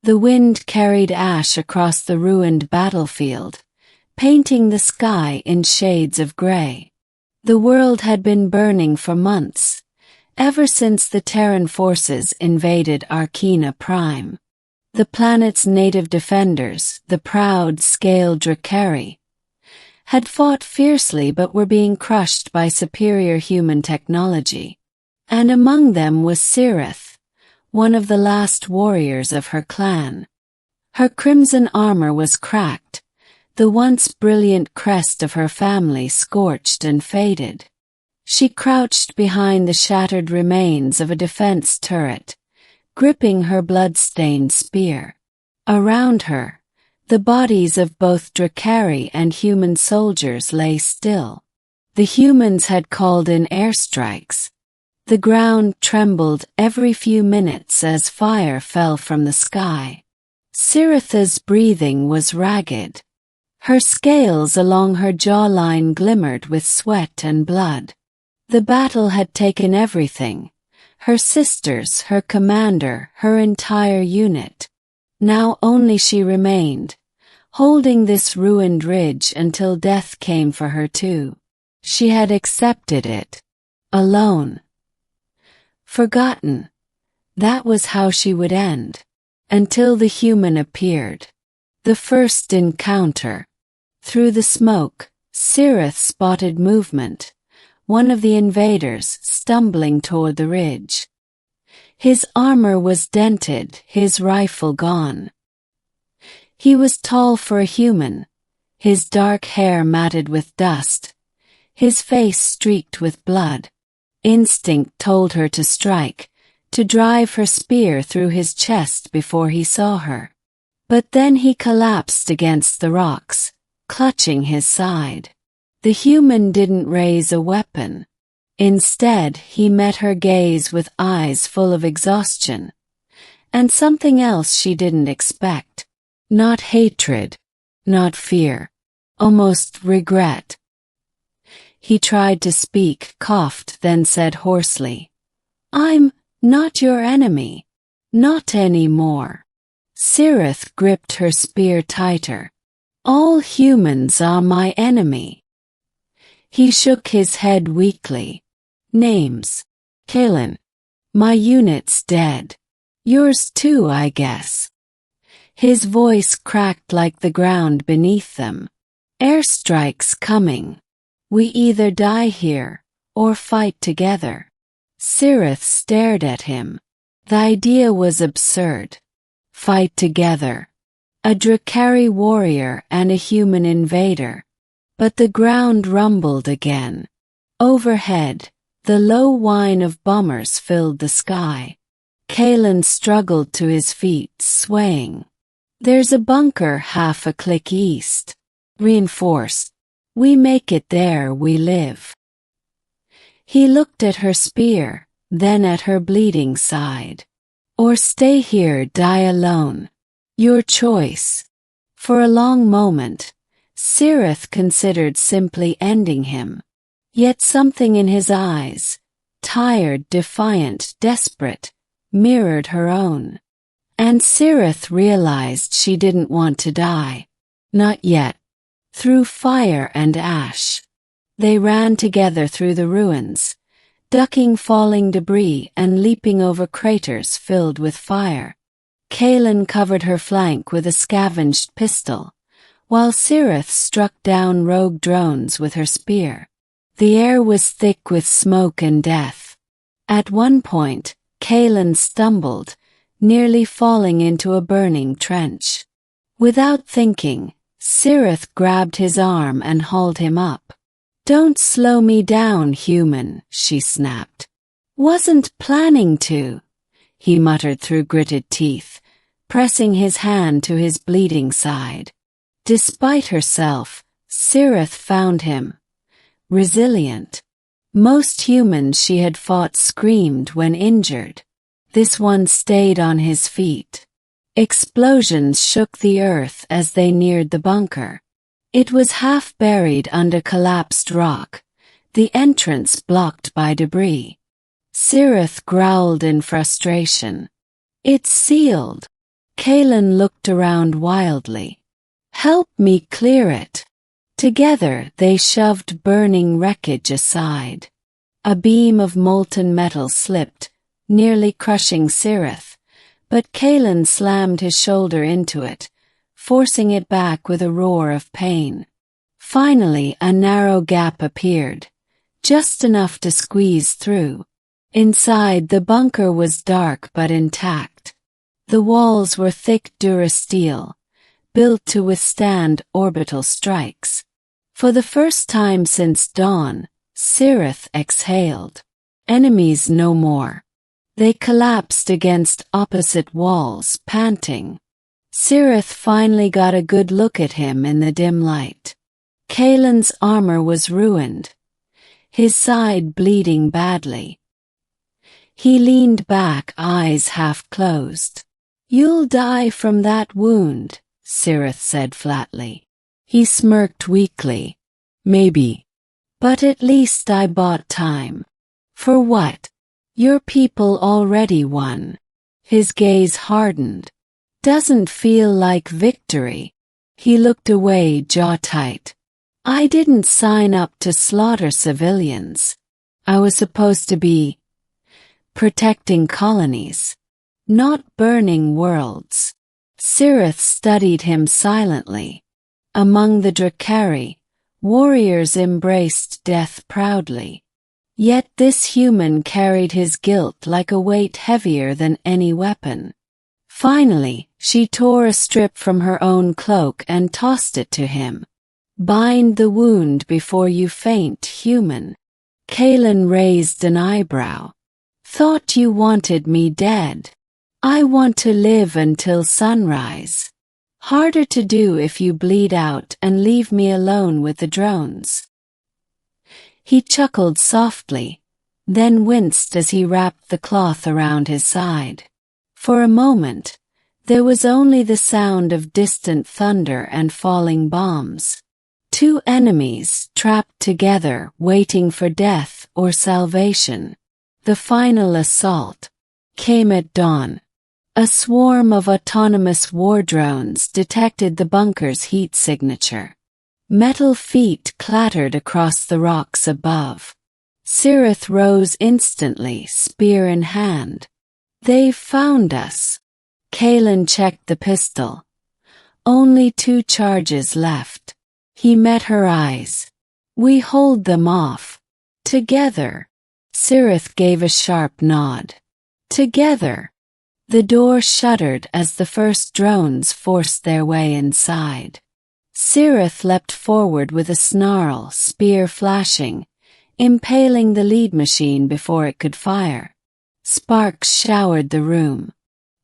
The wind carried ash across the ruined battlefield, painting the sky in shades of gray. The world had been burning for months, ever since the Terran forces invaded Arcana Prime. The planet's native defenders, the proud scaled Drakari, had fought fiercely but were being crushed by superior human technology. And among them was Cirith, one of the last warriors of her clan. Her crimson armor was cracked, the once brilliant crest of her family scorched and faded. She crouched behind the shattered remains of a defense turret, gripping her blood-stained spear. Around her, the bodies of both Drakari and human soldiers lay still. The humans had called in airstrikes. The ground trembled every few minutes as fire fell from the sky. Cirith's breathing was ragged. Her scales along her jawline glimmered with sweat and blood. The battle had taken everything. Her sisters, her commander, her entire unit. Now only she remained, holding this ruined ridge until death came for her too. She had accepted it. Alone. Forgotten. That was how she would end. Until the human appeared. The first encounter. Through the smoke, Cirith spotted movement. One of the invaders stumbling toward the ridge. His armor was dented, his rifle gone. He was tall for a human, his dark hair matted with dust, his face streaked with blood. Instinct told her to strike, to drive her spear through his chest before he saw her. But then he collapsed against the rocks, clutching his side. The human didn't raise a weapon. Instead, he met her gaze with eyes full of exhaustion. And something else she didn't expect. Not hatred. Not fear. Almost regret. He tried to speak, coughed, then said hoarsely, "I'm not your enemy. Not anymore." Cirith gripped her spear tighter. "All humans are my enemy." He shook his head weakly. "Names. Kalen. My unit's dead. Yours too, I guess." His voice cracked like the ground beneath them. "Airstrikes coming. We either die here, or fight together." Cirith stared at him. The idea was absurd. Fight together. A Drakari warrior and a human invader. But the ground rumbled again. Overhead, the low whine of bombers filled the sky. Kalen struggled to his feet, swaying. "There's a bunker half a click east. Reinforced. We make it there we live." He looked at her spear, then at her bleeding side. "Or stay here, die alone. Your choice." For a long moment, Cirith considered simply ending him. Yet something in his eyes, tired, defiant, desperate, mirrored her own. And Cirith realized she didn't want to die. Not yet. Through fire and ash. They ran together through the ruins, ducking falling debris and leaping over craters filled with fire. Kalen covered her flank with a scavenged pistol, while Cirith struck down rogue drones with her spear. The air was thick with smoke and death. At one point, Kalen stumbled, nearly falling into a burning trench. Without thinking, Cirith grabbed his arm and hauled him up. "Don't slow me down, human," she snapped. "Wasn't planning to," he muttered through gritted teeth, pressing his hand to his bleeding side. Despite herself, Cirith found him resilient. Most humans she had fought screamed when injured. This one stayed on his feet. Explosions shook the earth as they neared the bunker. It was half buried under collapsed rock, the entrance blocked by debris. Cirith growled in frustration. "It's sealed." Kalen looked around wildly. Help me clear it. Together they shoved burning wreckage aside. A beam of molten metal slipped, nearly crushing Sirith, but Kalen slammed his shoulder into it, forcing it back with a roar of pain. Finally, a narrow gap appeared, just enough to squeeze through. Inside, the bunker was dark but intact. The walls were thick durasteel, built to withstand orbital strikes. For the first time since dawn, Sirith exhaled. Enemies no more. They collapsed against opposite walls, panting. Sirith finally got a good look at him in the dim light. Kalen's armor was ruined, his side bleeding badly. He leaned back, eyes half closed. "You'll die from that wound," Sirith said flatly. He smirked weakly. "Maybe. But at least I bought time." "For what?" "Your people already won." His gaze hardened. "Doesn't feel like victory." He looked away, jaw tight. "I didn't sign up to slaughter civilians. I was supposed to be protecting colonies, not burning worlds." Sirith studied him silently. Among the Drakari, warriors embraced death proudly. Yet this human carried his guilt like a weight heavier than any weapon. Finally, she tore a strip from her own cloak and tossed it to him. "Bind the wound before you faint, human." Kalen raised an eyebrow. "Thought you wanted me dead. I want to live until sunrise. Harder to do if you bleed out and leave me alone with the drones." He chuckled softly, then winced as he wrapped the cloth around his side. For a moment, there was only the sound of distant thunder and falling bombs. Two enemies trapped together, waiting for death or salvation. The final assault came at dawn. A swarm of autonomous war drones detected the bunker's heat signature. Metal feet clattered across the rocks above. Sirith rose instantly, spear in hand. "They've found us." Kalen checked the pistol. Only 2 charges left. He met her eyes. "We hold them off. Together." Sirith gave a sharp nod. "Together." The door shuddered as the first drones forced their way inside. Sirith leapt forward with a snarl, spear flashing, impaling the lead machine before it could fire. Sparks showered the room.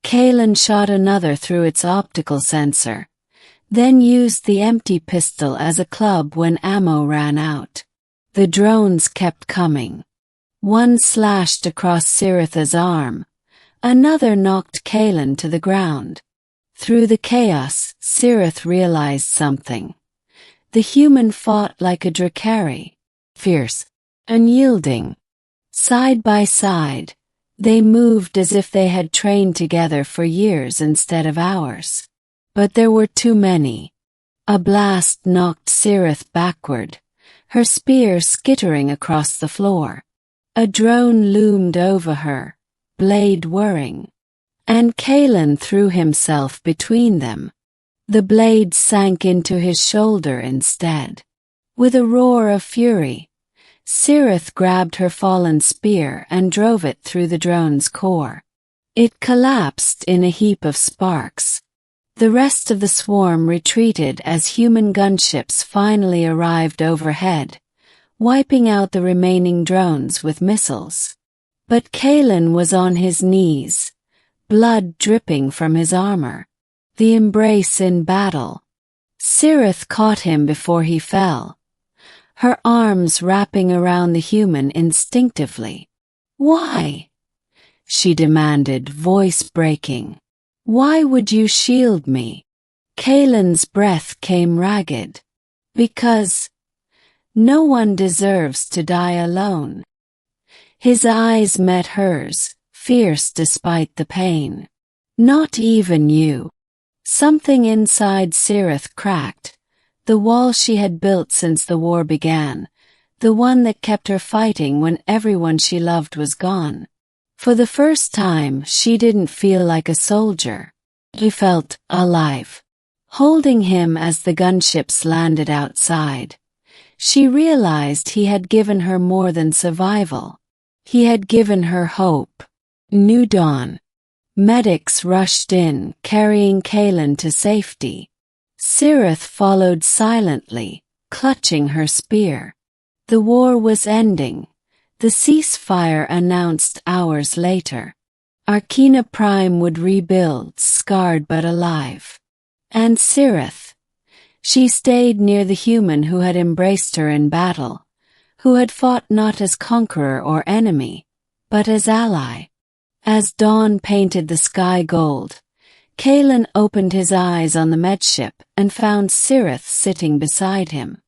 Kalen shot another through its optical sensor, then used the empty pistol as a club when ammo ran out. The drones kept coming. One slashed across Sirith's arm. Another knocked Kalen to the ground. Through the chaos, Sirith realized something. The human fought like a Drakari, fierce, unyielding. Side by side, they moved as if they had trained together for years instead of hours. But there were too many. A blast knocked Sirith backward, her spear skittering across the floor. A drone loomed over her, blade whirring. And Kalen threw himself between them. The blade sank into his shoulder instead. With a roar of fury, Sirith grabbed her fallen spear and drove it through the drone's core. It collapsed in a heap of sparks. The rest of the swarm retreated as human gunships finally arrived overhead, wiping out the remaining drones with missiles. But Kalen was on his knees, blood dripping from his armor. The embrace in battle. Sirith caught him before he fell, her arms wrapping around the human instinctively. "Why?" she demanded, voice breaking. "Why would you shield me?" Kalen's breath came ragged. "Because no one deserves to die alone." His eyes met hers, fierce despite the pain. Not even you. Something inside Sirith cracked. The wall she had built since the war began. The one that kept her fighting when everyone she loved was gone. For the first time, she didn't feel like a soldier. She felt alive. Holding him as the gunships landed outside, she realized he had given her more than survival. He had given her hope. New dawn. Medics rushed in, carrying Kaelin to safety. Sirith followed silently, clutching her spear. The war was ending. The ceasefire announced hours later. Arkina Prime would rebuild, scarred but alive. And Sirith. She stayed near the human who had embraced her in battle, who had fought not as conqueror or enemy, but as ally. As dawn painted the sky gold, Kaelin opened his eyes on the medship and found Sirith sitting beside him.